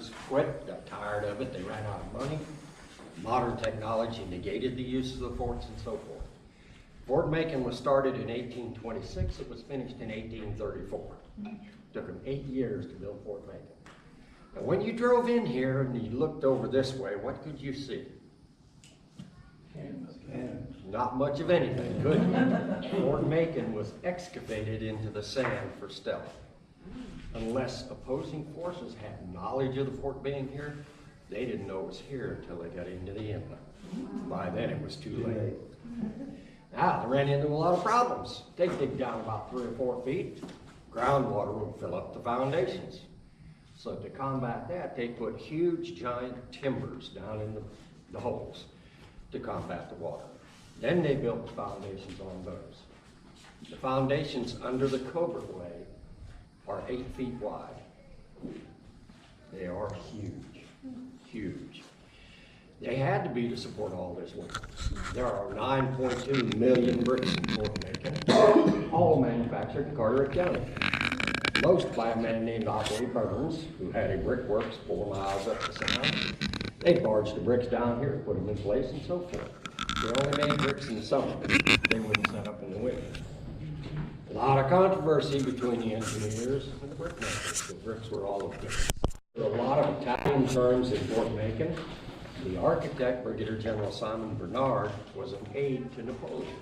contractors quit, got tired of it, they ran out of money. Modern technology negated the use of the forts and so forth. Fort Macon was started in 1826, it was finished in 1834. Took them 8 years to build Fort Macon. Now when you drove in here and you looked over this way, what could you see? Not much of anything, could you? Fort Macon was excavated into the sand for stealth. Unless opposing forces had knowledge of the fort being here, they didn't know it was here until they got into the inlet. By then it was too late. Now, they ran into a lot of problems. They dig down about 3 or 4 feet, groundwater will fill up the foundations. So to combat that, they put huge giant timbers down in the holes to combat the water. Then they built the foundations on those. The foundations under the covert way are 8 feet wide. They are huge, huge. They had to be to support all this work. There are 9.2 million bricks in Fort Macon, all manufactured in Carteret County. Most by a man named Otway Burns, who had a brickworks 4 miles up the sound. They barged the bricks down here, put them in place, and so forth. They only made bricks in the summer. They wouldn't set up in the winter. A lot of controversy between the engineers and the brickmakers. The bricks were all of different. There were a lot of Italian terms in Fort Macon. The architect, Brigadier General Simon Bernard, was an aide to Napoleon.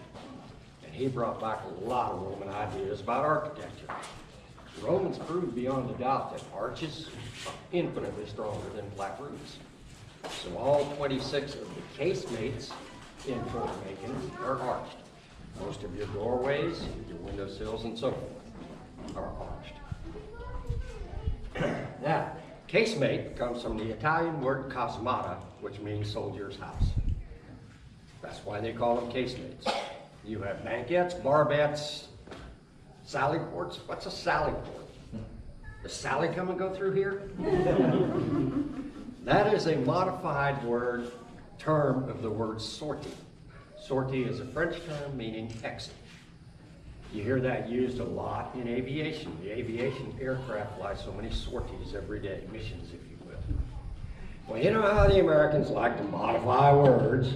And he brought back a lot of Roman ideas about architecture. The Romans proved beyond a doubt that arches are infinitely stronger than flat roofs. So all 26 of the casemates in Fort Macon are arched. Most of your doorways, your windowsills, and so forth are arched. Now, casemate comes from the Italian word casmata, which means soldier's house. That's why they call them casemates. You have banquettes, barbettes, sally ports. What's a sally port? Does Sally come and go through here? That is a modified term of the word sortie. Sortie is a French term meaning exit. You hear that used a lot in aviation. The aviation aircraft fly so many sorties every day, missions if you will. Well, you know how the Americans like to modify words,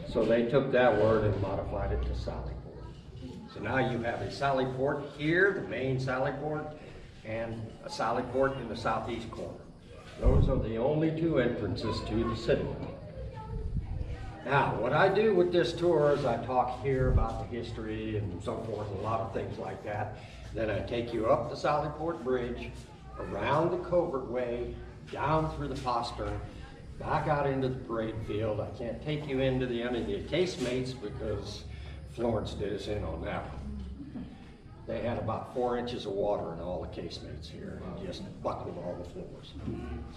so they took that word and modified it to sally port. So now you have a sally port here, the main sally port, and a sally port in the southeast corner. Those are the only 2 entrances to the city. Now, what I do with this tour is I talk here about the history and so forth, a lot of things like that. Then I take you up the Sallyport Bridge, around the Covert Way, down through the postern, back out into the parade field. I can't take you into the casemates because Florence did us in on that one. They had about 4 inches of water in all the casemates here and just buckled all the floors.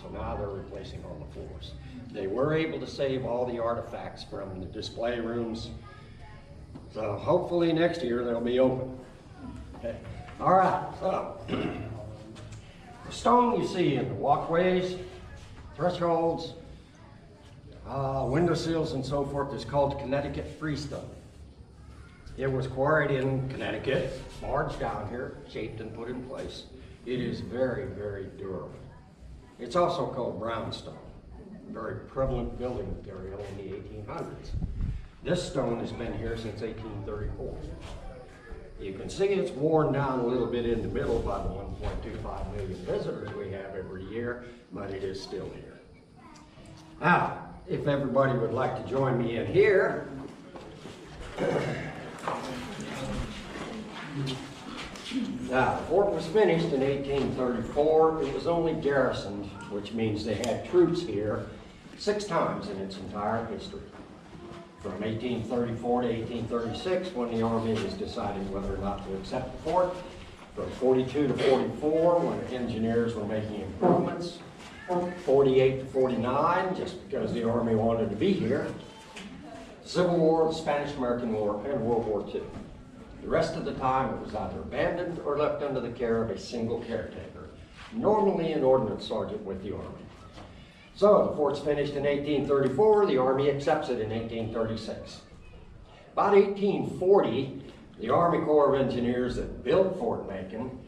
So now they're replacing all the floors. They were able to save all the artifacts from the display rooms. So hopefully next year they'll be open. Okay. All right, so the stone you see in the walkways, thresholds, windowsills and so forth is called Connecticut freestone. It was quarried in Connecticut, barged down here, shaped and put in place. It is very, very durable. It's also called brownstone, a very prevalent building material in the 1800s. This stone has been here since 1834. You can see it's worn down a little bit in the middle by the 1.25 million visitors we have every year, but it is still here. Now, if everybody would like to join me in here, now, the fort was finished in 1834. It was only garrisoned, which means they had troops here 6 times in its entire history. From 1834 to 1836, when the Army was deciding whether or not to accept the fort. From 42 to 44, when engineers were making improvements. 48 to 49, just because the Army wanted to be here. Civil War, the Spanish-American War, and World War II. The rest of the time it was either abandoned or left under the care of a single caretaker, normally an ordnance sergeant with the Army. So the fort's finished in 1834, the Army accepts it in 1836. About 1840, the Army Corps of Engineers that built Fort Macon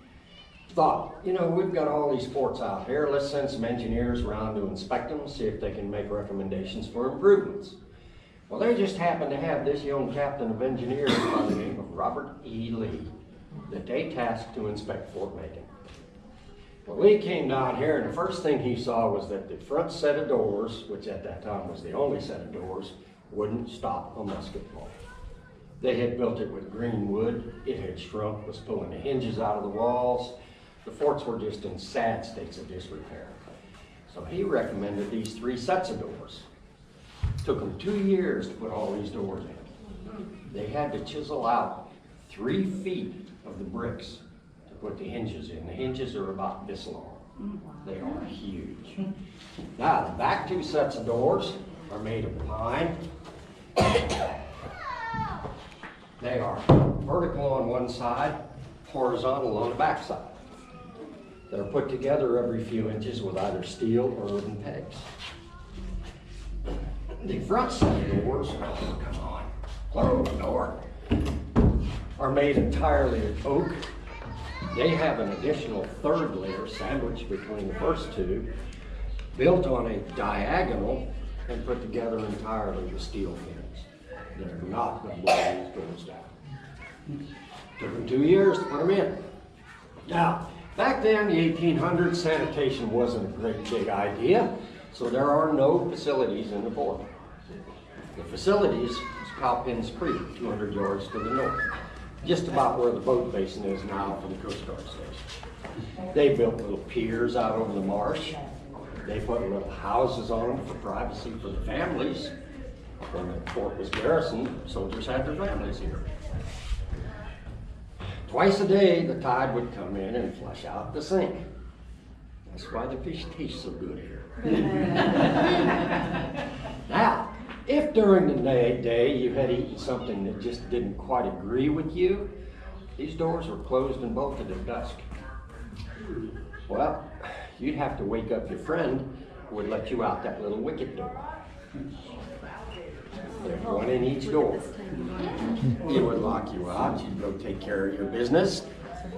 thought, you know, we've got all these forts out here. Let's send some engineers around to inspect them, see if they can make recommendations for improvements. Well, they just happened to have this young captain of engineers by the name of Robert E. Lee that they tasked to inspect Fort Macon. Well, Lee came down here, and the first thing he saw was that the front set of doors, which at that time was the only set of doors, wouldn't stop a musket ball. They had built it with green wood. It had shrunk, was pulling the hinges out of the walls. The forts were just in sad states of disrepair. So he recommended these 3 sets of doors. Took them 2 years to put all these doors in. They had to chisel out 3 feet of the bricks to put the hinges in. The hinges are about this long. They are huge. Now, the back 2 sets of doors are made of pine. They are vertical on one side, horizontal on the back side. They're put together every few inches with either steel or wooden pegs. The front set of doors, oh, come on, close the door, are made entirely of oak. They have an additional 3rd layer sandwiched between the first 2, built on a diagonal and put together entirely with steel pins. They're not going to blow these doors down. Took them 2 years to put them in. Now, back then, the 1800s, sanitation wasn't a great big idea, so there are no facilities in the fort. The facilities is Cowpens Creek, 200 yards to the north, just about where the boat basin is now for the Coast Guard station. They built little piers out over the marsh. They put little houses on them for privacy for the families. When the fort was garrisoned, soldiers had their families here. Twice a day, the tide would come in and flush out the sink. That's why the fish taste so good here. Now, if during the day you had eaten something that just didn't quite agree with you, these doors were closed and bolted at dusk. Well, you'd have to wake up your friend who would let you out that little wicket door. There's one in each door. He would lock you out. You'd go take care of your business.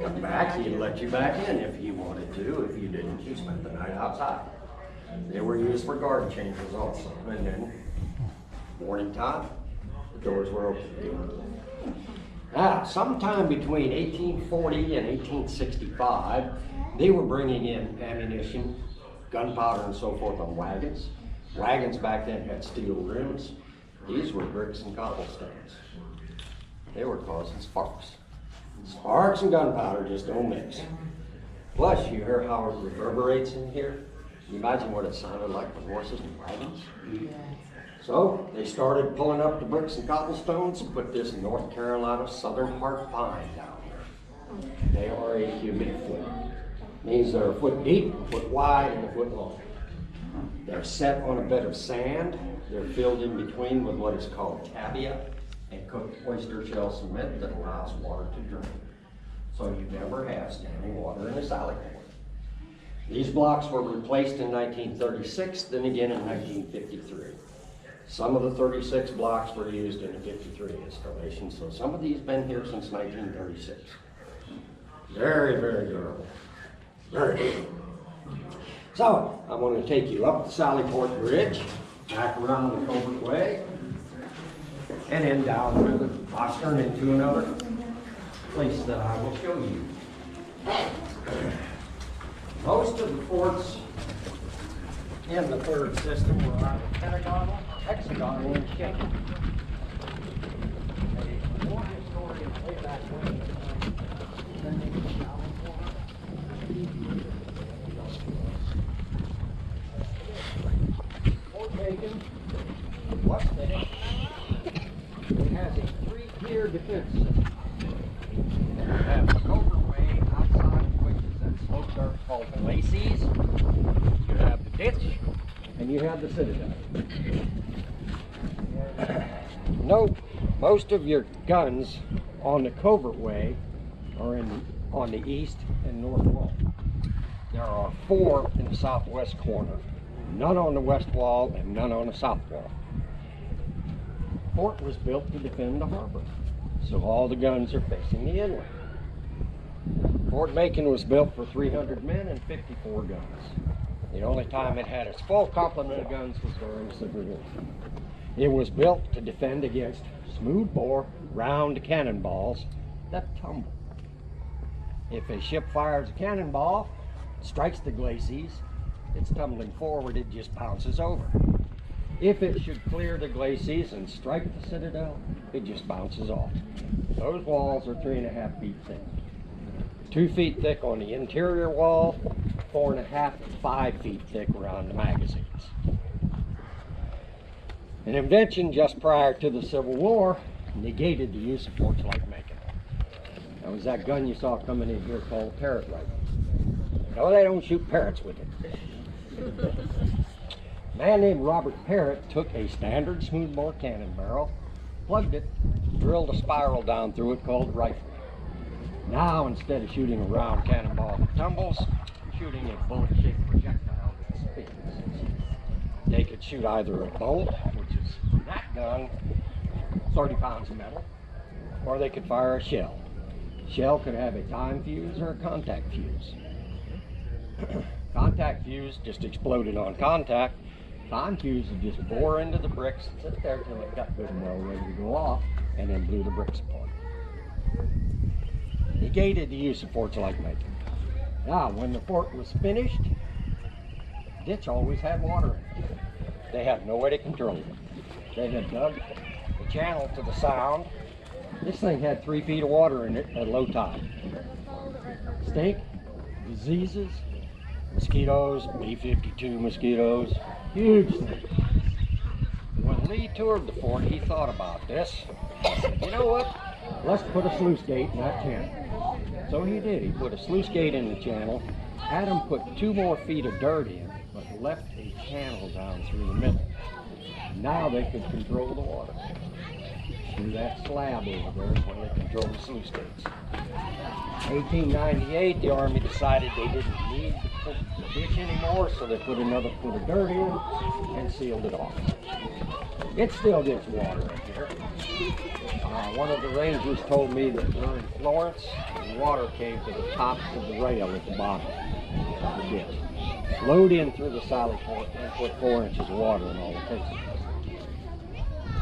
Come back. He'd let you back in if you wanted to. If you didn't, you spent the night outside. They were used for guard changes also. And then, morning time, the doors were open. Now, sometime between 1840 and 1865, they were bringing in ammunition, gunpowder, and so forth on wagons. Wagons back then had steel rims. These were bricks and cobblestones. They were causing sparks. Sparks and gunpowder just don't mix. Plus, you hear how it reverberates in here? Can you imagine what it sounded like with horses and wagons? So, they started pulling up the bricks and cobblestones and put this North Carolina Southern Heart pine down here. They are a cubic foot. Means they're a foot deep, a foot wide, and a foot long. They're set on a bed of sand. They're filled in between with what is called tabia, and cooked oyster shell cement that allows water to drain. So you never have standing water in a sally port. These blocks were replaced in 1936, then again in 1953. Some of the 36 blocks were used in the 53 installation, so some of these have been here since 1936. Very, very durable. Very durable. So, I'm going to take you up the Sallyport Bridge, back around the Covert Way, and then down through the postern into another place that I will show you. Most of the forts in the third system were either pentagonal or hexagonal in shape. A war historian way back when, Fort Macon, what's there? It has a three-tier defense system. You have the Covert Way outside, which is that slopes are called the laces. You have the ditch, and you have the citadel. Note, most of your guns on the Covert Way are on the east and north wall. There are 4 in the southwest corner, none on the west wall and none on the south wall. The fort was built to defend the harbor, so all the guns are facing the inlet. Fort Macon was built for 300 men and 54 guns. The only time it had its full complement of guns was during the Civil War. It was built to defend against smoothbore, round cannonballs that tumble. If a ship fires a cannonball, strikes the glacis, it's tumbling forward, it just bounces over. If it should clear the glacis and strike the citadel, it just bounces off. Those walls are 3.5 feet thick. 2 feet thick on the interior wall, 4.5 to 5 feet thick around the magazines. An invention just prior to the Civil War negated the use of forts like Macon. That was that gun you saw coming in here called parrot rifle. No, they don't shoot parrots with it. A man named Robert Parrott took a standard smoothbore cannon barrel, plugged it, drilled a spiral down through it called rifle. Now, instead of shooting a round cannonball that tumbles, shooting a bullet-shaped projectile that spins. They could shoot either a bolt, which is that gun, 30 pounds of metal, or they could fire a shell. Shell could have a time fuse or a contact fuse. Contact fuse just exploded on contact. Time fuse would just bore into the bricks, sit there till it got good and well ready to go off, and then blew the bricks apart. Negated the use of forts like Macon. Now, when the fort was finished, the ditch always had water in it. They had no way to control it. They had dug the channel to the sound. This thing had 3 feet of water in it at low tide. Stink, diseases, mosquitoes, B-52 mosquitoes, huge thing. When Lee toured the fort, he thought about this. He said, you know what? Let's put a sluice gate in that channel. So he did. He put a sluice gate in the channel, had them put 2 more feet of dirt in, but left a channel down through the middle. Now they could control the water. Through that slab over there is when they controlled the sluice gates. 1898, the Army decided they didn't need the ditch anymore, so they put another foot of dirt in and sealed it off. It still gets water in here. One of the rangers told me that during Florence, the water came to the top of the rail at the bottom of the ditch. Flowed in through the sally port and put 4 inches of water in all the cases.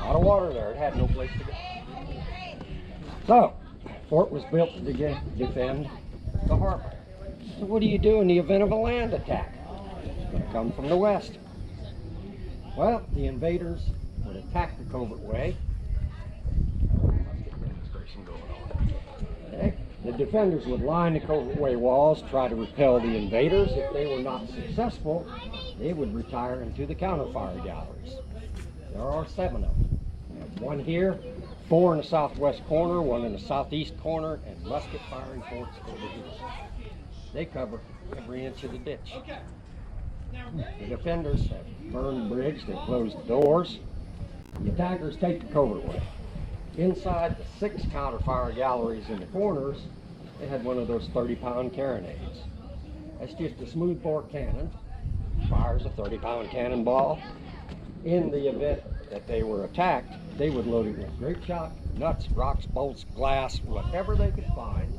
A lot of water there, it had no place to go. So, the fort was built to defend the harbor. So what do you do in the event of a land attack? It's going to come from the west. Well, the invaders would attack the covert way. Okay. The defenders would line the covert way walls, try to repel the invaders. If they were not successful, they would retire into the counterfire galleries. There are 7 of them. We have 1 here, 4 in the southwest corner, 1 in the southeast corner, and musket firing forts over here. They cover every inch of the ditch. The defenders have burned the bridge, they closed the doors. The attackers take the covert way. Inside the 6 counterfire galleries in the corners, they had one of those 30-pound carronades. That's just a smoothbore cannon, fires a 30-pound cannonball. In the event that they were attacked, they would load it with grape shot, nuts, rocks, bolts, glass, whatever they could find,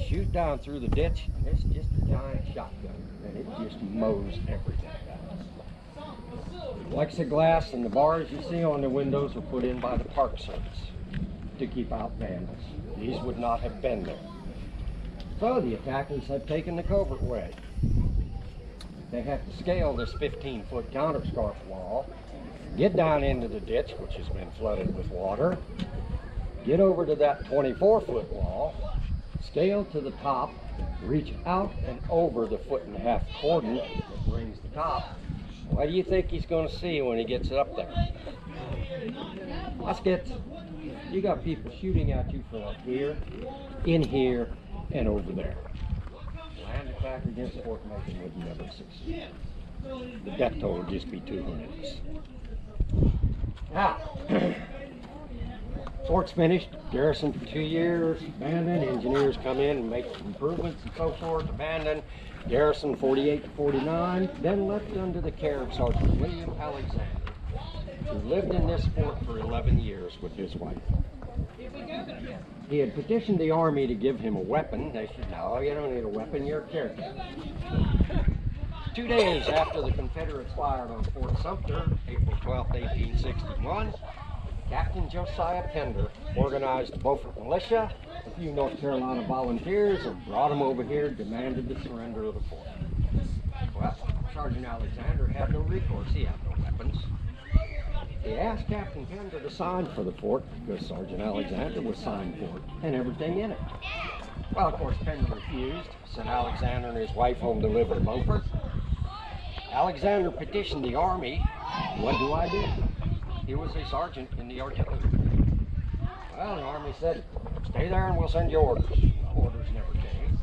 shoot down through the ditch, and it's just a giant shotgun, and it just mows everything down. Plexiglass and the bars you see on the windows were put in by the Park Service to keep out vandals. These would not have been there. So the attackers had taken the covert way. They had to scale this 15-foot counterscarp wall, get down into the ditch, which has been flooded with water, get over to that 24-foot wall, scale to the top, reach out and over the 1.5 foot cordon that brings the top. What do you think he's going to see when he gets up there? Muskets. You got people shooting at you from up here, in here, and over there. Land attack against Fort Macon would never succeed. The death toll would just be too horrendous. Now, fort's finished, garrison for 2 years, abandoned, engineers come in and make improvements and so forth, abandoned, garrison 48 to 49, then left under the care of Sergeant William Alexander, who lived in this fort for 11 years with his wife. He had petitioned the Army to give him a weapon. They said, no, you don't need a weapon, you're a caretaker. 2 days after the Confederates fired on Fort Sumter, April 12, 1861, Captain Josiah Pender organized the Beaufort militia, a few North Carolina volunteers, and brought them over here, demanded the surrender of the fort. Well, Sergeant Alexander had no recourse. He had no weapons. He asked Captain Pender to sign for the fort because Sergeant Alexander was signed for it and everything in it. Well, of course, Pender refused, sent Alexander and his wife home to live in Beaufort. Alexander petitioned the Army. What do I do? He was a sergeant in the artillery. Well, the Army said, stay there and we'll send you orders. Orders never came.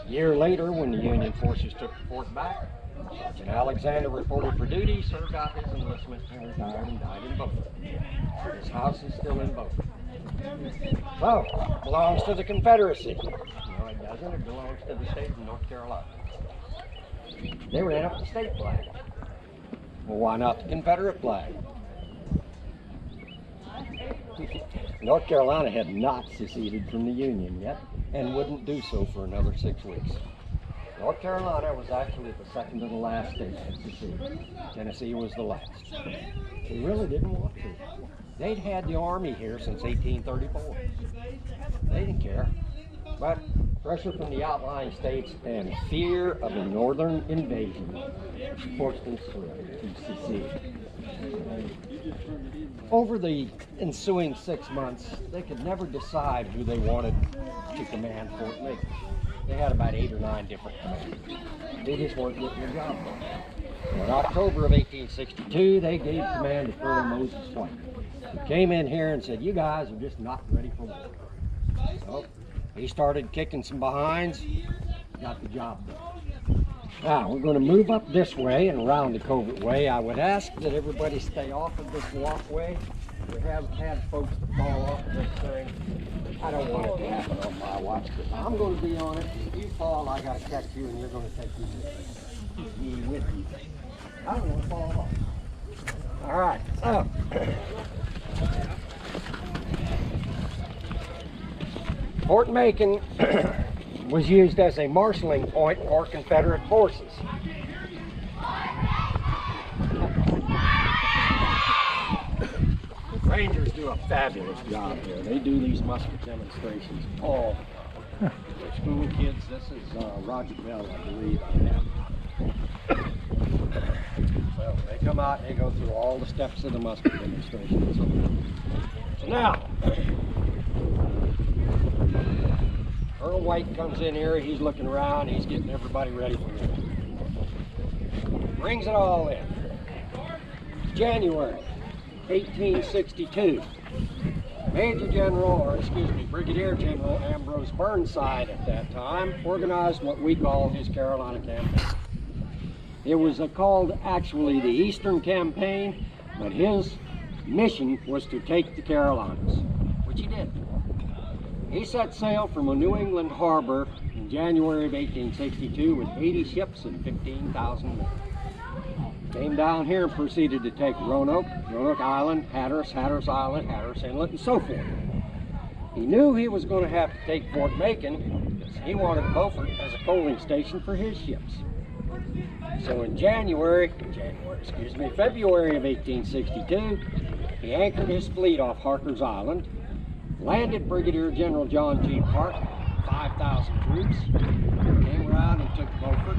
A year later, when the Union forces took the fort back, Sergeant Alexander reported for duty, served out his enlistment, and retired and died in Beaufort. His house is still in Beaufort. So, it belongs to the Confederacy. No, it doesn't. It belongs to the state of North Carolina. They ran up the state flag. Well, why not the Confederate flag? North Carolina had not seceded from the Union yet, and wouldn't do so for another 6 weeks. North Carolina was actually the second to the last state to secede. Tennessee was the last. They really didn't want to. They'd had the Army here since 1834. They didn't care. But pressure from the outlying states and fear of a northern invasion forced them to secede. Over the ensuing 6 months, they could never decide who they wanted to command Fort Macon. They had about 8 or 9 different commanders. They just weren't getting the job done. In October of 1862, they gave command to Colonel Moses White, who came in here and said, you guys are just not ready for war. So he started kicking some behinds, got the job done. Now, we're going to move up this way and around the covert way. I would ask that everybody stay off of this walkway. We have had folks that fall off of this thing. I don't want it to happen on my watch, but I'm going to be on it. If you fall, I got to catch you, and you're going to take me with you. I don't want to fall off. All right, so. Fort Macon was used as a marshaling point for Confederate forces. Rangers do a fabulous job here. They do these musket demonstrations all the school kids. This is Roger Bell, I believe. So they come out and they go through all the steps of the musket demonstrations. So now, Earl White comes in here, he's looking around, he's getting everybody ready for it. Brings it all in. January 1862. Brigadier General Ambrose Burnside at that time organized what we call his Carolina campaign. It was called actually the Eastern Campaign, but his mission was to take the Carolinas, which he did. He set sail from a New England harbor in January of 1862 with 80 ships and 15,000 men. Came down here and proceeded to take Roanoke, Roanoke Island, Hatteras, Hatteras Island, Hatteras Inlet, and so forth. He knew he was going to have to take Fort Macon because he wanted Beaufort as a coaling station for his ships. So in February of 1862, he anchored his fleet off Harker's Island, landed Brigadier General John G. Parke, 5,000 troops, came around and took Beaufort,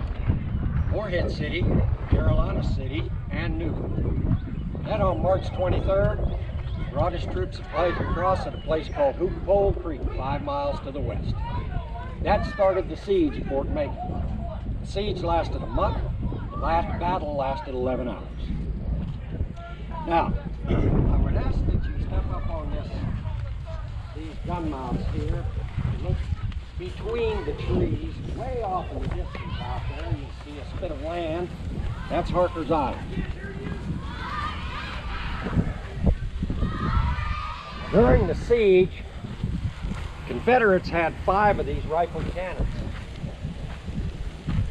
Morehead City, Carolina City, and Newton. Then on March 23rd, he brought his troops across at a place called Hoop Pole Creek, 5 miles to the west. That started the siege of Fort Macon. The siege lasted a month. The last battle lasted 11 hours. Now, I would ask that you step up on these gun mounts here and look between the trees, way off in the distance out there. You see a spit of land. That's Harker's Island. During the siege, Confederates had 5 of these rifled cannons.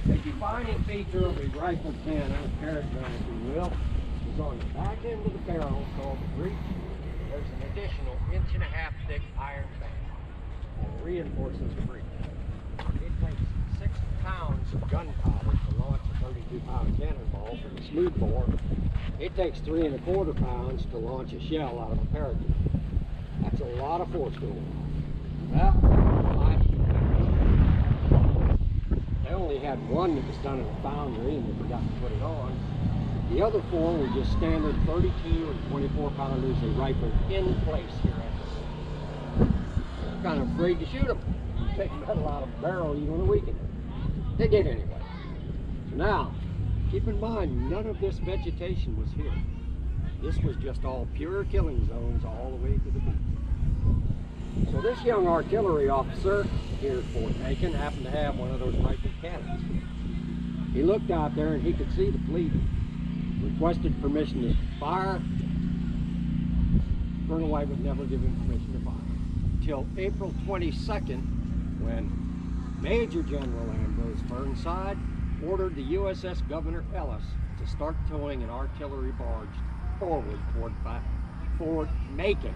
The defining feature of a rifled cannon, a carrot gun if you will, is on the back end of the barrel called the breech. There's an additional 1.5 inch thick iron band. Reinforces free. It takes 6 pounds of gunpowder to launch a 32-pound cannonball from a smoothbore. It takes 3 1/4 pounds to launch a shell out of a parakeet. That's a lot of force going on. Well, they only had one that was done at a foundry and they forgot to put it on. The other 4 were just standard 32 and 24 pounders they rifled in place here at the scene. Kind of afraid to shoot them. You take metal out of a barrel, you're going to weaken it. They did anyway. So now, keep in mind, none of this vegetation was here. This was just all pure killing zones all the way to the beach. So this young artillery officer here at Fort Macon happened to have one of those rifled cannons. He looked out there and he could see the fleet. Requested permission to fire. Colonel White would never give him permission to fire. Until April 22nd, when Major General Ambrose Burnside ordered the USS Governor Ellis to start towing an artillery barge forward toward Fort Macon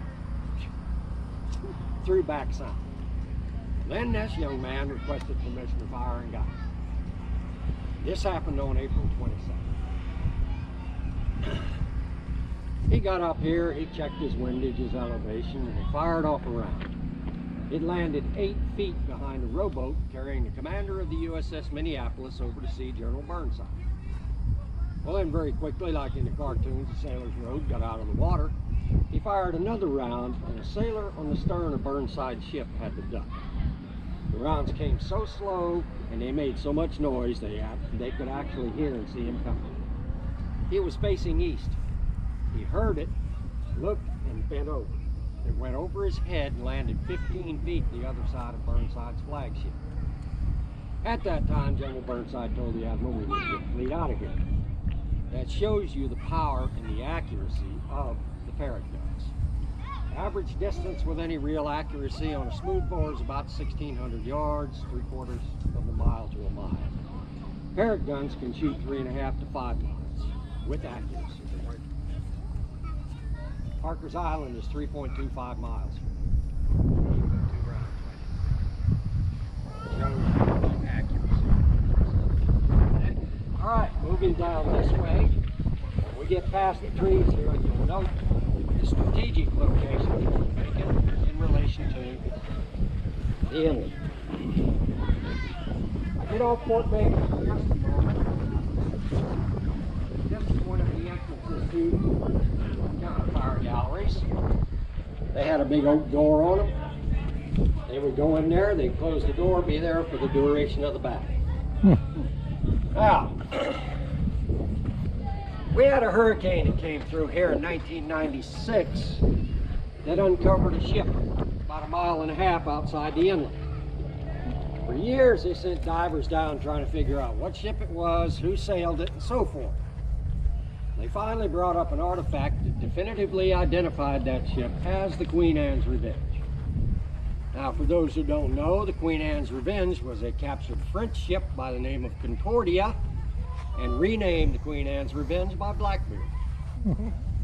through back south. Then this young man requested permission to fire and got it. This happened on April 22nd. He got up here, he checked his windage, his elevation, and he fired off a round. It landed 8 feet behind a rowboat carrying the commander of the USS Minneapolis over to see General Burnside. Well, then very quickly, like in the cartoons, the sailor's road got out of the water. He fired another round, and a sailor on the stern of Burnside's ship had to duck. The rounds came so slow, and they made so much noise, they could actually hear and see him coming. He was facing east. He heard it, looked, and bent over. It went over his head and landed 15 feet the other side of Burnside's flagship. At that time, General Burnside told the Admiral, "We need to get the fleet out of here." That shows you the power and the accuracy of the Parrott guns. Average distance with any real accuracy on a smoothbore is about 1,600 yards, 3/4 of a mile to a mile. Parrott guns can shoot 3.5 to 5 miles with accuracy. Parker's Island is 3.25 miles. All right, moving down this way. When we get past the trees here, you'll note the strategic location of Fort Macon in relation to the inlet. I get off Fort Macon for just a moment. This is one of the entrances to fire galleries. They had a big oak door on them. They would go in there, they'd close the door, be there for the duration of the battle. Now, we had a hurricane that came through here in 1996 that uncovered a ship about 1.5 miles outside the inlet. For years, they sent divers down trying to figure out what ship it was, who sailed it, and so forth. They finally brought up an artifact that definitively identified that ship as the Queen Anne's Revenge. Now, for those who don't know, the Queen Anne's Revenge was a captured French ship by the name of Concordia and renamed the Queen Anne's Revenge by Blackbeard.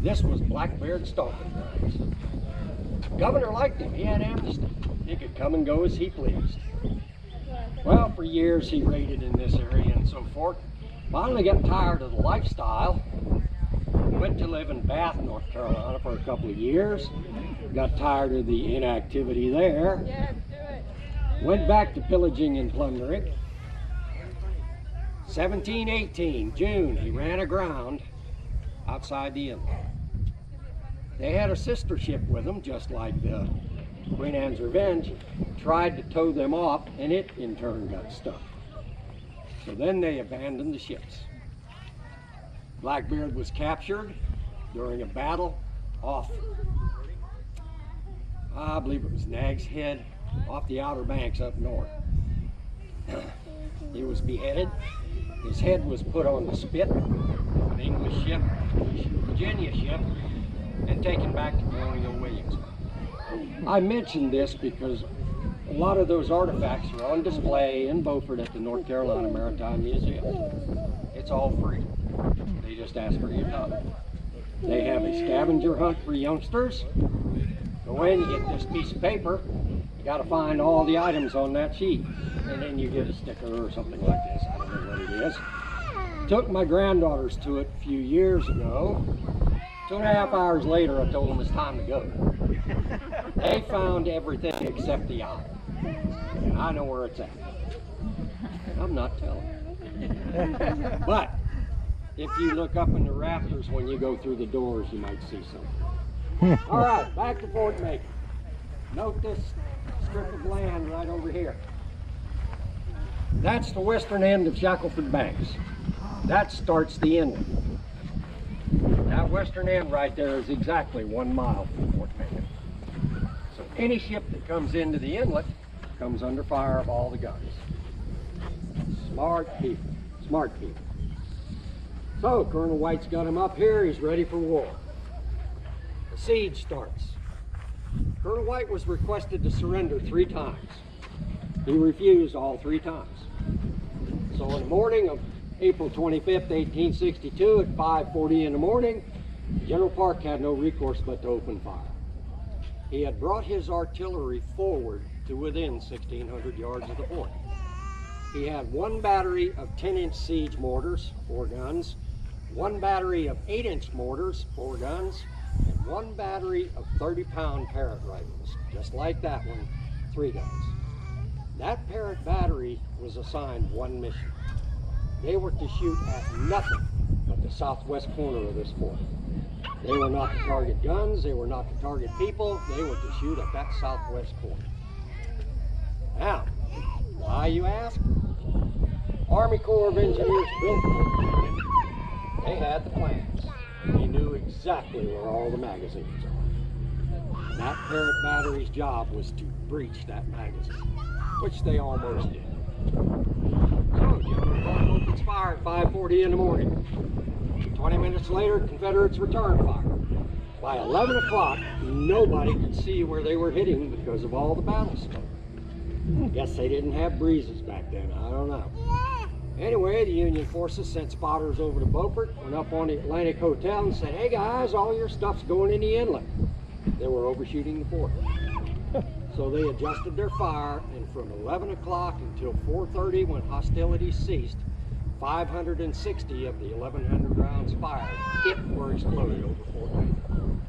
This was Blackbeard's stalking grounds. Governor liked him. He had amnesty. He could come and go as he pleased. Well, for years he raided in this area and so forth. Finally got tired of the lifestyle. Went to live in Bath, North Carolina for a couple of years. Got tired of the inactivity there. Yes, do it. Went back to pillaging and plundering. 1718, June, he ran aground outside the inlet. They had a sister ship with them, just like the Queen Anne's Revenge, tried to tow them off, and it in turn got stuck. So then they abandoned the ships. Blackbeard was captured during a battle off, I believe it was Nag's Head, off the Outer Banks up north. He was beheaded. His head was put on the spit of an English ship, Virginia ship, and taken back to Colonial Williamsburg. I mentioned this because a lot of those artifacts are on display in Beaufort at the North Carolina Maritime Museum. It's all free. They just ask for your time. They have a scavenger hunt for youngsters. Go in, you get this piece of paper, got to find all the items on that sheet, and then you get a sticker or something like this. I don't know what it is. Took my granddaughters to it a few years ago. 2.5 hours later, I told them it's time to go. They found everything except the owl. And I know where it's at. I'm not telling. But if you look up in the rafters when you go through the doors, you might see something. All right, back to Fort Macon. Note this strip of land right over here. That's the western end of Shackleford Banks. That starts the inlet. That western end right there is exactly 1 mile from Fort Macon. So any ship that comes into the inlet comes under fire of all the guns. Smart people, smart people. So Colonel White's got him up here, he's ready for war. The siege starts. Colonel White was requested to surrender 3 times. He refused all 3 times. So in the morning of April 25th, 1862 at 5:40 in the morning, General Parke had no recourse but to open fire. He had brought his artillery forward to within 1,600 yards of the fort. He had 1 battery of 10-inch siege mortars, 4 guns, 1 battery of 8-inch mortars, 4 guns, and 1 battery of 30-pound Parrott rifles, just like that one, 3 guns. That Parrott battery was assigned 1 mission. They were to shoot at nothing but the southwest corner of this fort. They were not to target guns, they were not to target people, they were to shoot at that southwest corner. Now, why you ask? Army Corps of Engineers built Fort Macon. They had the plans. They knew exactly where all the magazines are. That Parrott battery's job was to breach that magazine, which they almost did. So, General Parke opens fire at 5:40 in the morning. 20 minutes later, Confederates returned fire. By 11 o'clock, nobody could see where they were hitting because of all the battle smoke. Guess they didn't have breezes back then, I don't know. Anyway, the Union forces sent spotters over to Beaufort, went up on the Atlantic Hotel and said, "Hey guys, all your stuff's going in the inlet." They were overshooting the fort. So they adjusted their fire, and from 11 o'clock until 4:30, when hostilities ceased, 560 of the 1,100 rounds fired hit or exploded over Fort Macon.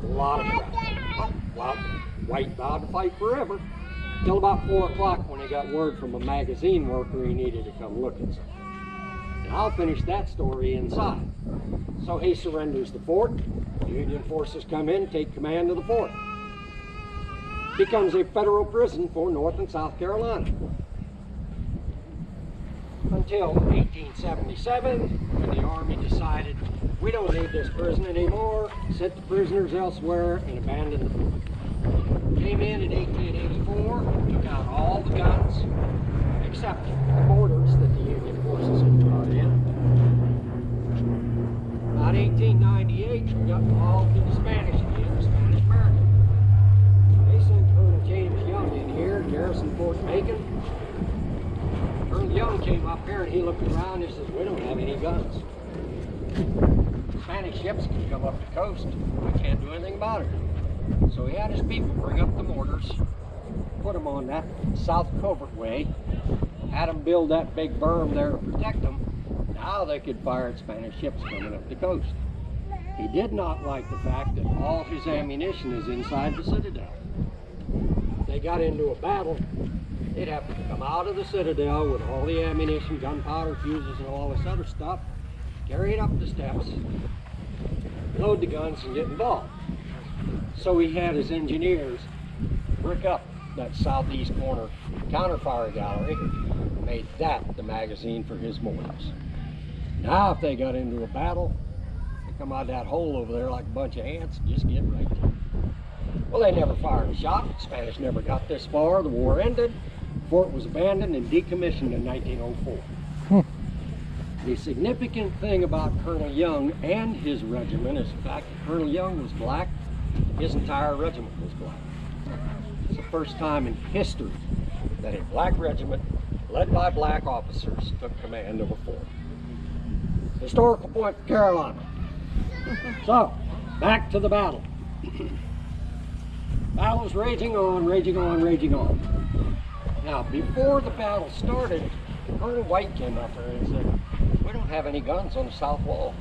A lot of crap. Well, White vowed to fight forever, till about 4 o'clock when he got word from a magazine worker he needed to come look at something. And I'll finish that story inside. So he surrenders the fort. The Union forces come in, take command of the fort. Becomes a federal prison for North and South Carolina. Until 1877, when the Army decided, we don't need this prison anymore, sent the prisoners elsewhere, and abandoned the fort. Came in 1884, took out all the guns, except the mortars that the Union forces had brought in. About 1898, we got involved in the Spanish again, the Spanish American. They sent Colonel James Young in here, garrison Fort Macon. Colonel Young came up here and he looked around and he says, "We don't have any guns. Spanish ships can come up the coast. We can't do anything about it." So he had his people bring up the mortars, put them on that south covert way, had them build that big berm there to protect them. Now they could fire at Spanish ships coming up the coast. He did not like the fact that all his ammunition is inside the citadel. If they got into a battle, they'd have to come out of the citadel with all the ammunition, gunpowder, fuses, and all this other stuff, carry it up the steps, load the guns, and get involved. So he had his engineers brick up that southeast corner counterfire gallery, made that the magazine for his mortars. Now if they got into a battle, they come out of that hole over there like a bunch of ants and just get right to it. Well, they never fired a shot. The Spanish never got this far. The war ended. The fort was abandoned and decommissioned in 1904. The significant thing about Colonel Young and his regiment is the fact that Colonel Young was black. His entire regiment was black. It's the first time in history that a black regiment led by black officers took command of a fort. Historical point for Carolina. So, back to the battle. Battle's raging on, raging on, raging on. Now, before the battle started, Colonel White came up there and said, "We don't have any guns on the south wall.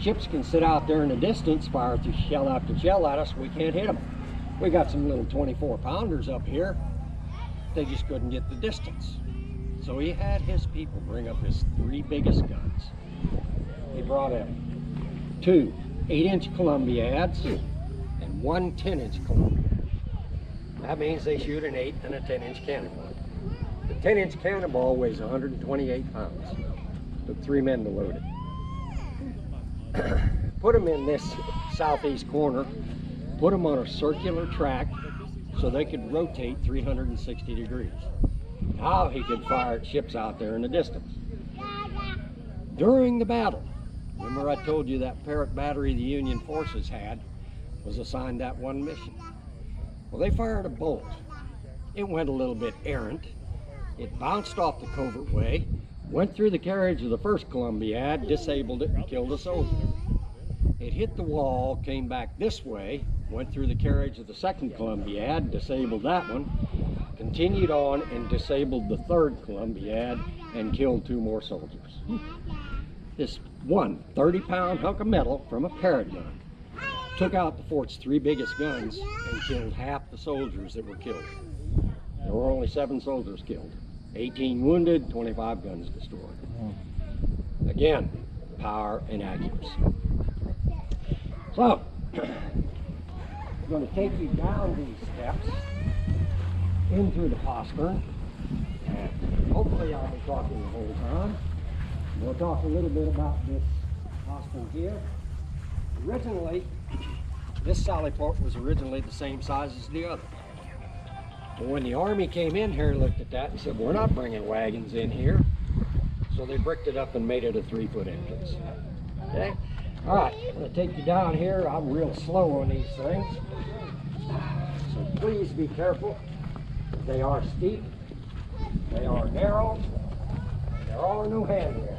Ships can sit out there in the distance, fire through shell after shell at us. We can't hit them. We got some little 24-pounders up here. They just couldn't get the distance." So he had his people bring up his 3 biggest guns. He brought in 2 8-inch Columbiads and 1 10-inch Columbiad. That means they shoot an 8 and a 10-inch cannonball. The 10-inch cannonball weighs 128 pounds. Took 3 men to load it. Put them in this southeast corner, put them on a circular track so they could rotate 360 degrees. Now he could fire at ships out there in the distance. During the battle, remember I told you that Parrott battery the Union forces had was assigned that one mission. Well, they fired a bolt. It went a little bit errant. It bounced off the covert way, went through the carriage of the first Columbiad, disabled it, and killed a soldier. It hit the wall, came back this way, went through the carriage of the second Columbiad, disabled that one, continued on and disabled the third Columbiad and killed 2 more soldiers. This one 30-pound hunk of metal from a Parrott gun took out the fort's 3 biggest guns and killed half the soldiers that were killed. There were only 7 soldiers killed, 18 wounded, 25 guns destroyed. Again, power and accuracy. So, I'm going to take you down these steps into the postern, and hopefully I'll be talking the whole time. We'll talk a little bit about this postern here. Originally, this sally port was originally the same size as the other. But when the Army came in here and looked at that and said, "We're not bringing wagons in here," so they bricked it up and made it a 3-foot entrance. Okay? All right, I'm going to take you down here. I'm real slow on these things, so please be careful. They are steep, they are narrow, and there are no handrails.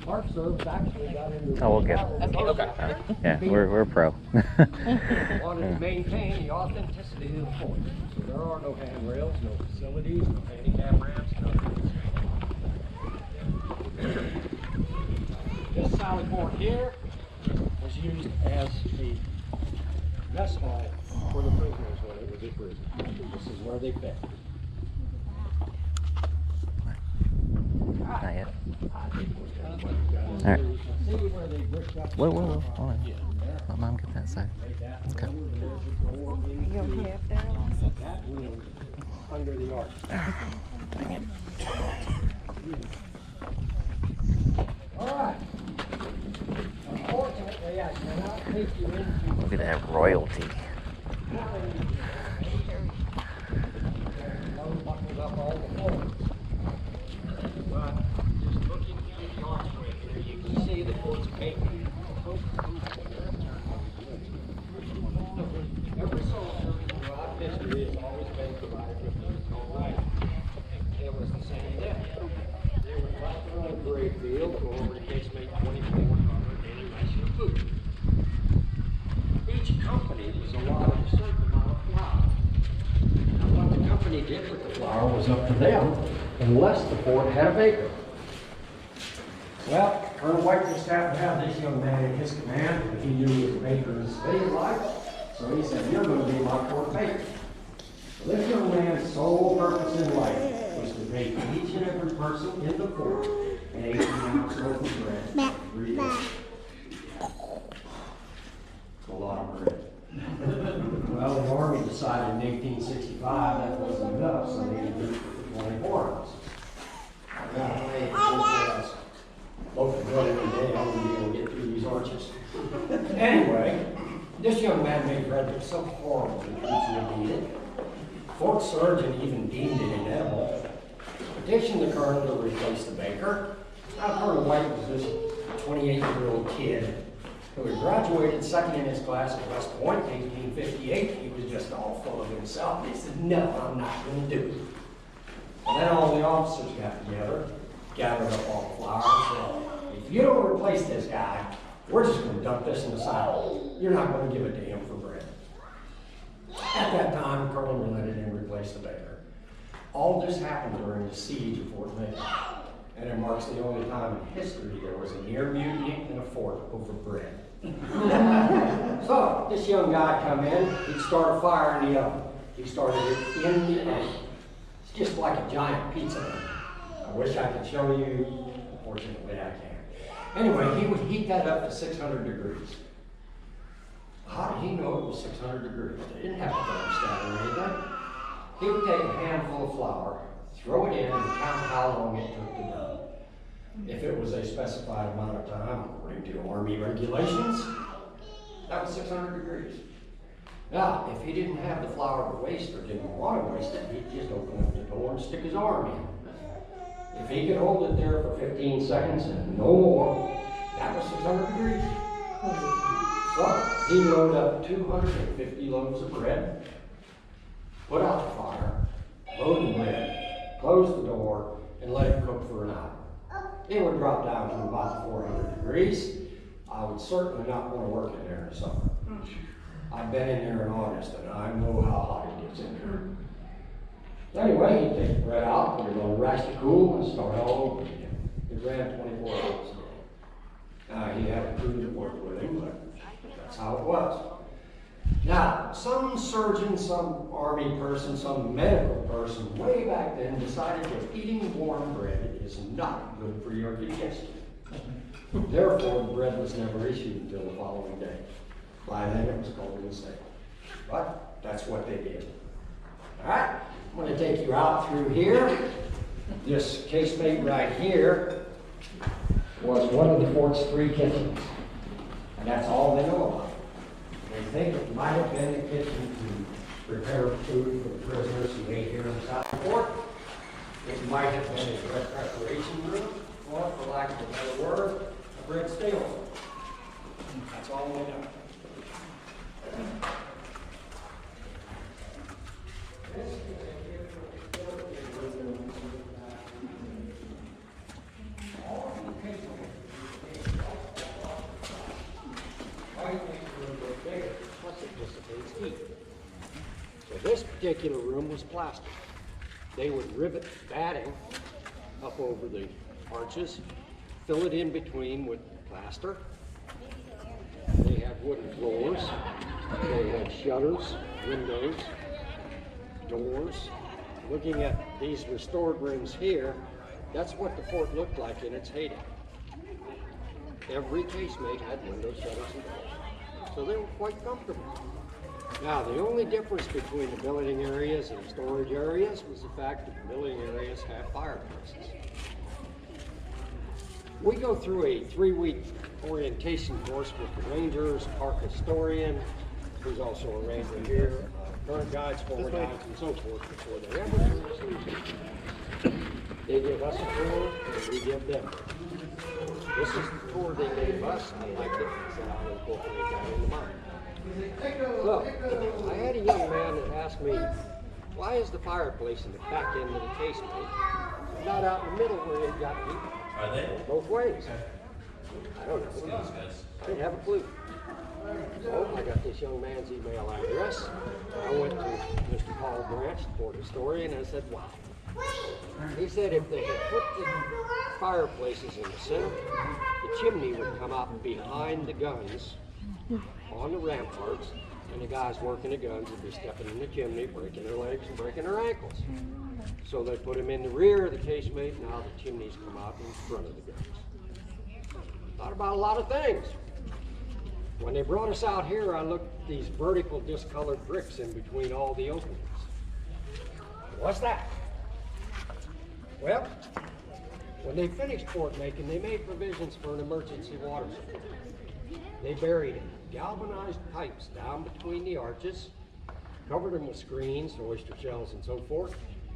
Park Service actually got into Oh, we'll get it. Okay. Yeah, we're pro. wanted to maintain the authenticity of the fort. So there are no handrails, no facilities, no handicap ramps, nothing. This sally port here was used as the mess hall for the prisoners when it was a prison. This is where they fed. Not yet. All right. See where they bricked up. Whoa, hold on. Let Mom get that side. Okay. That room under the arch. Dang it. All right. Unfortunately, I cannot take you into. Look at that royalty. Buckled up all the floors. But just looking through the archway here, you can see the fort's Macon. Every soldier throughout history has always been provided with his own right. It was the same then. They would left their own grave field, go over to casemate 24 on their daily ration of food. Each company was allotted a certain amount of flour. Now, what the company did with the flour was up to them, unless the fort had a baker. Well, Colonel White just happened to have this young man in his command, and he knew he was a baker in his city life, so he said, "You're going to be my fort baker." So this young man's sole purpose in life was to bake each and every person in the fort an 18-ounce loaf of bread every day. It's a lot of bread. Well, the Army decided in 1865 that wasn't enough, so they reduced it to 24 ounces. Loaf of bread every day, I wouldn't be able to get through these arches. Anyway, this young man made bread that was so horrible that troops would eat it. Fort surgeon even deemed it inedible. Petitioned the colonel to replace the baker. Now, Colonel White was this 28-year-old kid who had graduated second in his class at West Point in 1858. He was just all full of himself. He said, "No, I'm not going to do it." And then all the officers got together, gathered up all the flour, and said, "If you don't replace this guy, we're just gonna dump this in the silo. You're not gonna give a damn for bread. At that time, Colonel relented and replaced the baker. All this happened during the siege of Fort Macon, and it marks the only time in history there was a near mutiny in a fort over bread. So, this young guy come in, he'd start a fire in the oven. He started it in the oven. It's just like a giant pizza oven. I wish I could show you, unfortunately I can't. Anyway, he would heat that up to 600 degrees. How did he know it was 600 degrees? They didn't have a thermostat or anything. He would take a handful of flour, throw it in, and count how long it took to done. If it was a specified amount of time, according to Army regulations, that was 600 degrees. Now, if he didn't have the flour to waste or didn't want to waste it, he'd just open up the door and stick his arm in. If he could hold it there for 15 seconds and no more, that was 600 degrees. So, he loaded up 250 loaves of bread, put out the fire, load the bread, close the door, and let it cook for an hour. It would drop down to about 400 degrees. I would certainly not want to work in there in the summer. I've been in there in August, and I know how hot it gets in there. Anyway, he'd take the bread out, put it on the racks to cool, and start all over again. It ran 24 hours a day. He had a crew that worked with him, but that's how it was. Now, some surgeon, some army person, some medical person way back then decided that eating warm bread is not good for your digestion. Therefore, the bread was never issued until the following day. By then, it was cold and safe. But that's what they did. All right, I'm going to take you out through here. This casemate right here was one of the fort's 3 kitchens. And that's all they know about it. They think it might have been the kitchen to prepare food for the prisoners who ate here in South Fort. It might have been a bread preparation room, or for lack of a better word, a bread stale. That's all they know. So this particular room was plastered. They would rivet batting up over the arches, fill it in between with plaster. They had wooden floors. They had shutters, windows, doors. Looking at these restored rooms here, that's what the fort looked like in its heyday. Every casemate had windows, shutters, and doors. So they were quite comfortable. Now, the only difference between the billeting areas and the storage areas was the fact that the billeting areas had fireplaces. We go through a 3-week orientation course with the rangers, park historian, who's also a ranger here, current guides, former guides, and so forth before they ever do this. They give us a tour, and we give them. This is the tour they gave us. I liked it, so I'll incorporate that into mine. Look, I had a young man that asked me, why is the fireplace in the back end of the casemate not out in the middle where it got heat? Are they? Both ways. I don't know. I didn't have a clue. So I got this young man's email address. I went to Mr. Paul Branch, the port historian, and I said, wow. He said if they had put the fireplaces in the center, the chimney would come out behind the guns on the ramparts, and the guys working the guns would be stepping in the chimney, breaking their legs and breaking their ankles. So they put them in the rear of the casemate. Now the chimneys come out in front of the guns. Thought about a lot of things. When they brought us out here, I looked at these vertical discolored bricks in between all the openings. What's that? Well, when they finished Fort Macon, they made provisions for an emergency water supply. They buried galvanized pipes down between the arches, covered them with screens, oyster shells, and so forth,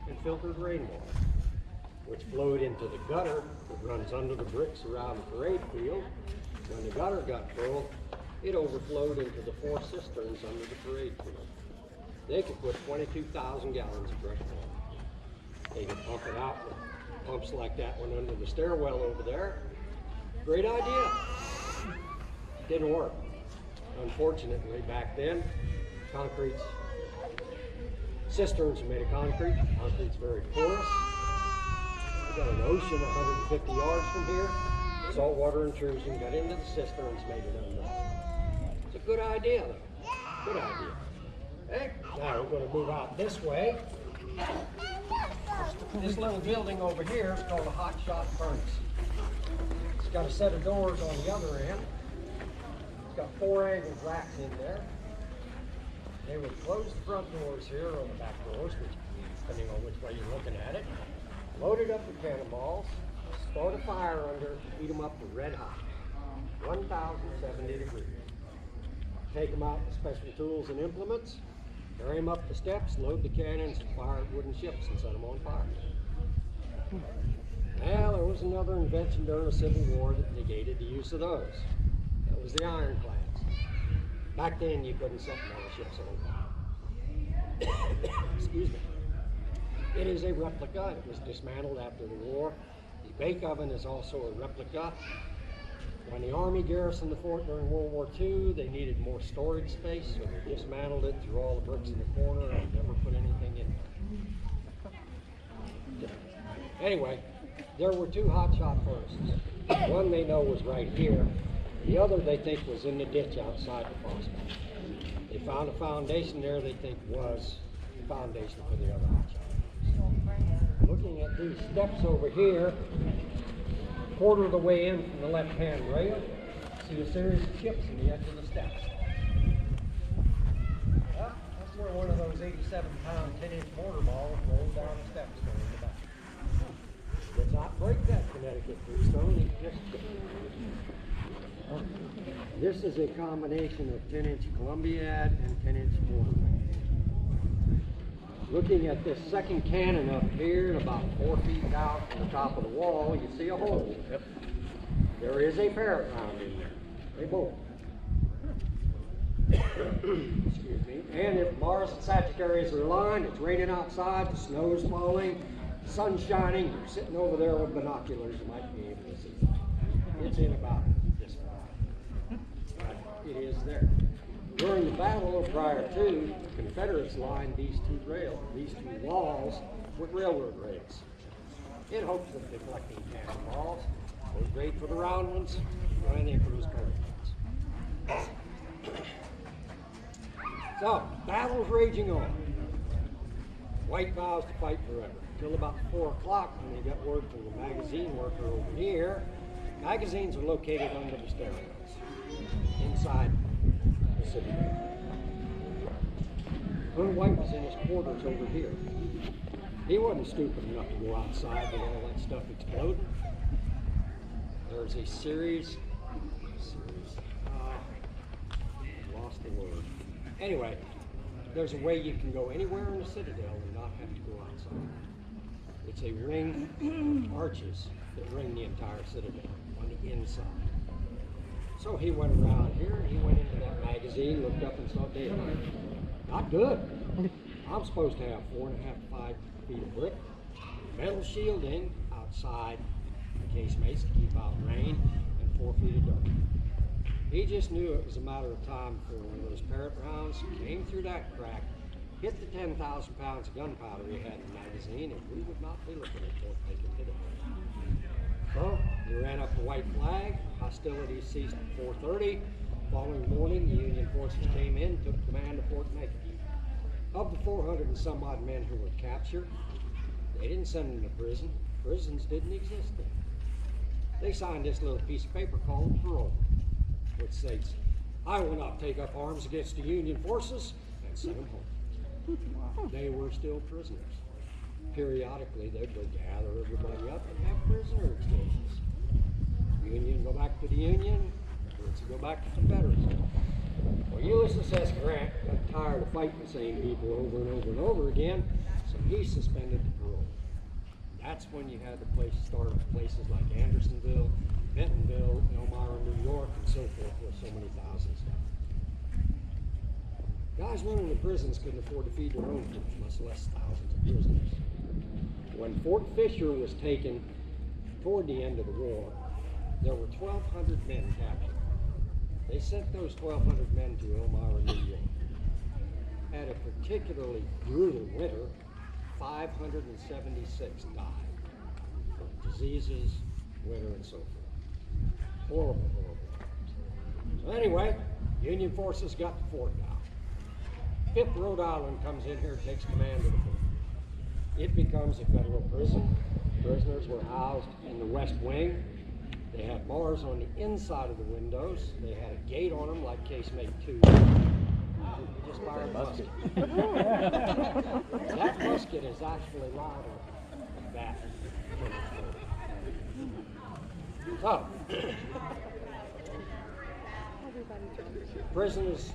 and filtered rainwater, which flowed into the gutter that runs under the bricks around the parade field. When the gutter got full, it overflowed into the 4 cisterns under the parade field. They could put 22,000 gallons of fresh water. They could pump it out with pumps like that one under the stairwell over there. Great idea. Didn't work. Unfortunately, back then, concrete's cisterns are made of concrete. Concrete's very porous. We got an ocean 150 yards from here. Saltwater intrusion got into the cisterns, made it unlocked. It's a good idea, though. Good idea. Okay, now we're going to move out this way. This little building over here is called a hot shot furnace. It's got a set of doors on the other end. It's got 4 angled racks in there. They would close the front doors here or the back doors, which, depending on which way you're looking at it. Load it up with cannonballs, start a fire under, heat them up to red hot, 1,070 degrees. Take them out with special tools and implements, carry them up the steps, load the cannons, and fire wooden ships and set them on fire. Now, there was another invention during the Civil War that negated the use of those. That was the ironclads. Back then, you couldn't set battleships on fire. Excuse me. It is a replica. It was dismantled after the war. The bake oven is also a replica. When the Army garrisoned the fort during World War II, they needed more storage space, so they dismantled it, threw all the bricks in the corner, and never put anything in there. Anyway, there were 2 hot shot furnaces. One they know was right here. The other they think was in the ditch outside the prospect. They found a foundation there they think was the foundation for the other hot shot. Looking at these steps over here, quarter of the way in from the left-hand rail, see a series of chips in the edge of the steps. Well, that's where one of those 87-pound 10-inch mortar balls rolled down the steps going in the back. Does not break that Connecticut freestone, it just chips. This is a combination of 10-inch Columbiad and 10-inch mortar. Looking at this second cannon up here, and about 4 feet down from the top of the wall, you see a hole. Yep. There is a parrot round in there. A bolt. Excuse me. And if Mars and Sagittarius are aligned, it's raining outside, the snow's falling, the sun's shining, you're sitting over there with binoculars, you might be able to see it. It's in about this far. But it is there. During the battle prior to, the Confederates lined these 2 walls with railroad rails in hopes of deflecting cannonballs. It was great for the round ones, and they for those parachutes. So, battle's raging on. White vows to fight forever. Until about 4 o'clock when they got word from the magazine worker over here. Magazines are located under the stairwells, inside the city. Colonel White was in his quarters over here. He wasn't stupid enough to go outside and all that stuff explode. There's a series, lost the word. Anyway, there's a way you can go anywhere in the Citadel and not have to go outside. It's a ring of arches that ring the entire Citadel on the inside. So he went around here, he went into that magazine, looked up and saw daylight. Not good. I'm supposed to have 4.5 to 5 feet of brick, metal shielding outside the casemates to keep out rain, and 4 feet of dirt. He just knew it was a matter of time before one of those parrot rounds came through that crack, hit the 10,000 pounds of gunpowder he had in the magazine, and we would not be looking at Fort Macon today. So, he ran up the white flag, hostilities ceased at 4:30. Following morning, the Union forces came in, took command of Fort Macon. Of the 400 and some odd men who were captured, they didn't send them to prison. Prisons didn't exist then. They signed this little piece of paper called parole, which states, "I will not take up arms against the Union forces," and send them home. They were still prisoners. Periodically, they'd go gather everybody up and have prisoner exchanges. Union go back to the Union, Confederates go back to Confederacy. Well, Ulysses S. Grant got tired of fighting the same people over and over and over again, so he suspended the parole. That's when you had to start with places like Andersonville, Bentonville, Elmira, New York, and so forth, where so many thousands died. Guys running the prisons couldn't afford to feed their own troops, much less thousands of prisoners. When Fort Fisher was taken toward the end of the war, there were 1,200 men captured. They sent those 1,200 men to Elmira, New York. Had a particularly brutal winter. 576 died from diseases, winter, and so forth. Horrible, horrible. So anyway, Union forces got the fort now. 5th Rhode Island comes in here and takes command of the fort. It becomes a federal prison. Prisoners were housed in the west wing. They had bars on the inside of the windows. They had a gate on them like casemate 2. Just fire a musket. That musket is actually louder than that. So, prisoners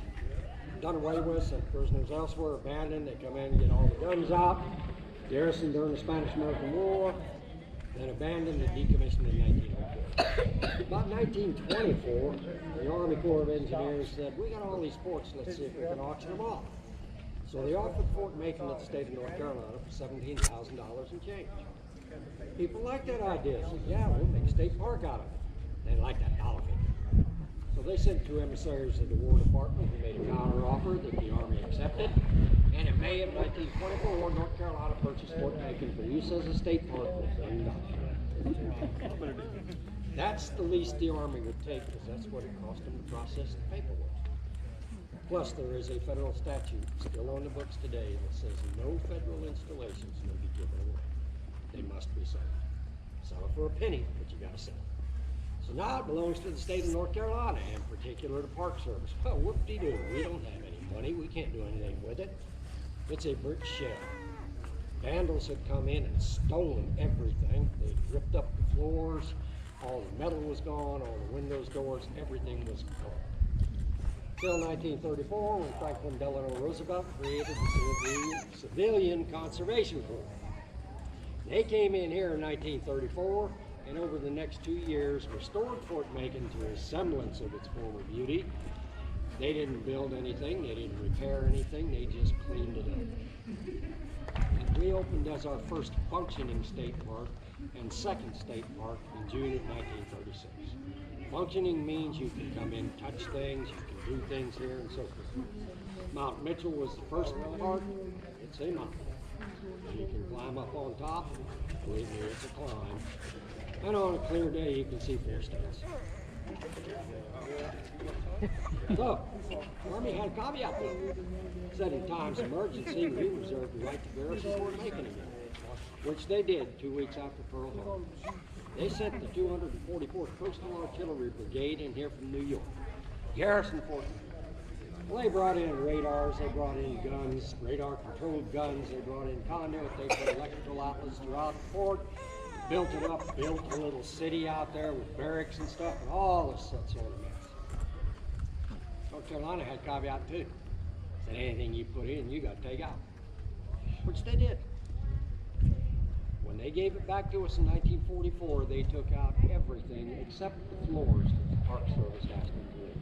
done away with, sent prisoners elsewhere, abandoned. They come in and get all the guns out. Garrison during the Spanish-American War, then abandoned and decommissioned in 1904. About 1924, the Army Corps of Engineers said, we got all these forts, let's see if we can auction them off. So they offered Fort Macon at the state of North Carolina for $17,000 and change. People liked that idea. Said, yeah, we'll make a state park out of it. They liked that dollar figure. So they sent 2 emissaries to the War Department who made a counter-offer that the Army accepted. And in May of 1924, North Carolina purchased Fort Macon for use as a state park for $1 million. That's the least the Army would take, because that's what it cost them to process the paperwork. Plus, there is a federal statute still on the books today that says no federal installations may be given away. They must be sold. Sell it for a penny, but you gotta sell it. So now it belongs to the state of North Carolina, in particular the Park Service. Well, whoop-de-doo, we don't have any money, we can't do anything with it. It's a brick shell. Vandals had come in and stolen everything. They ripped up the floors, all the metal was gone, all the windows, doors, everything was gone. Until 1934, when Franklin Delano Roosevelt created the Civilian Conservation Corps. They came in here in 1934, and over the next 2 years restored Fort Macon to a semblance of its former beauty. They didn't build anything, they didn't repair anything, they just cleaned it up. And we opened as our first functioning state park and second state park in June of 1936. Functioning means you can come in, touch things, you can do things here and so forth. Mount Mitchell was the first park. It's a mountain. You can climb up on top. Believe me, it's a climb. And on a clear day, you can see 4 states. So, the Army had a caveat there. Said in times of emergency, we reserve the right to garrison Fort Macon again, which they did 2 weeks after Pearl Harbor. They sent the 244th Coastal Artillery Brigade in here from New York. Garrison Fort Macon. Well, they brought in radars, they brought in guns, radar-controlled guns, they brought in conduit, they put electrical outlets throughout the fort, built it up, built a little city out there with barracks and stuff, and all this sort of mess. North Carolina had caveat too. Said anything you put in, you got to take out, which they did. When they gave it back to us in 1944, they took out everything except the floors that the Park Service asked them to do.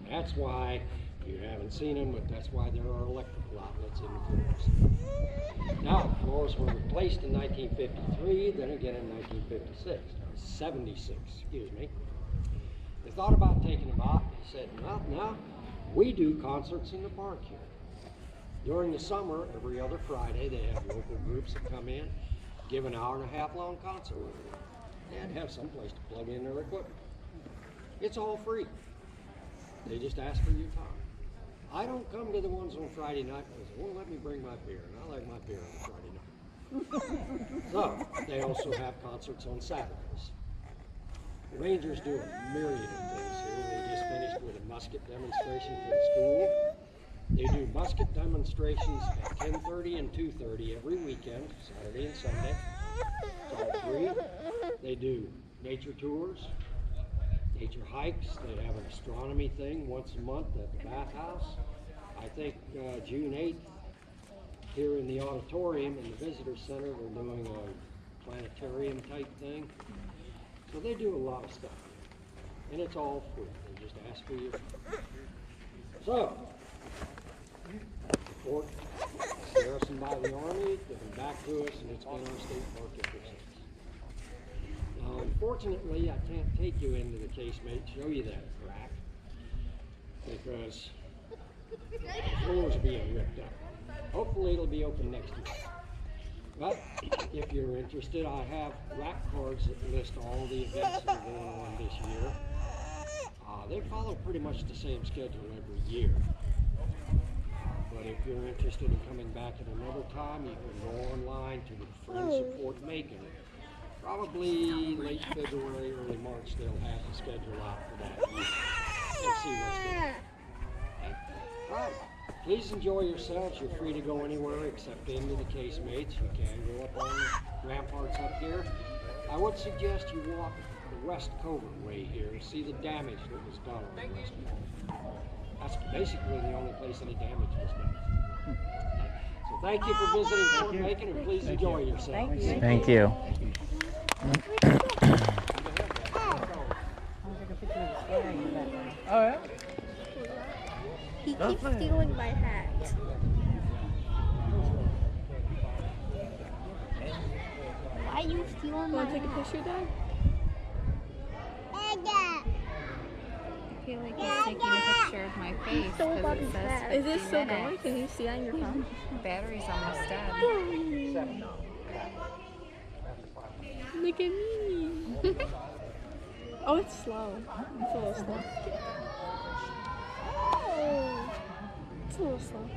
That's why you haven't seen them, but that's why there are electrical outlets in the floors. Now, the floors were replaced in 1953, then again in 1956, 76, excuse me. They thought about taking them out. They said, no, we do concerts in the park here. During the summer, every other Friday, they have local groups that come in, give an hour-and-a-half long concert. They had to have some place to plug in their equipment. It's all free. They just ask for your time. I don't come to the ones on Friday night because they won't let me bring my beer, and I like my beer on Friday night. So, they also have concerts on Saturdays. The Rangers do a myriad of things here. They just finished with a musket demonstration for the school. They do musket demonstrations at 10:30 and 2:30 every weekend, Saturday and Sunday. It's all free. They do nature tours, nature hikes. They have an astronomy thing once a month at the bathhouse. I think June 8th, here in the auditorium in the visitor center, they're doing a planetarium type thing. So they do a lot of stuff. And it's all free. They just ask for you. So, the fort was garrisoned by the Army, given back to us, and it's been our state park ever since. Now, unfortunately, I can't take you into the casemate, show you that crack. because the floor's being ripped up. Hopefully it'll be open next year. But if you're interested, I have rack cards that list all the events that are going on this year. They follow pretty much the same schedule every year. But if you're interested in coming back at another time, you can go online to the Friends of Fort Macon. Probably late February, early March, they'll have the schedule out for that week and see what's going on. Okay. All right. Please enjoy yourselves. You're free to go anywhere except into the casemates. You can go up on the ramparts up here. I would suggest you walk the West Covert way here and see the damage that was done on the West Covert. That's basically the only place any damage was done. So thank you for visiting Fort Macon, and please enjoy yourselves. Thank you. Oh, yeah? He keeps stealing my hat. Why are you stealing my Want to hat? take a picture, Dad? I feel like he's taking a picture of my face So because about it his says hat. 50 Is this still going? minutes. Can you see on your phone? Battery's almost dead. Look at me. Oh, it's slow. It's a little slow. Oh. It's a little slow.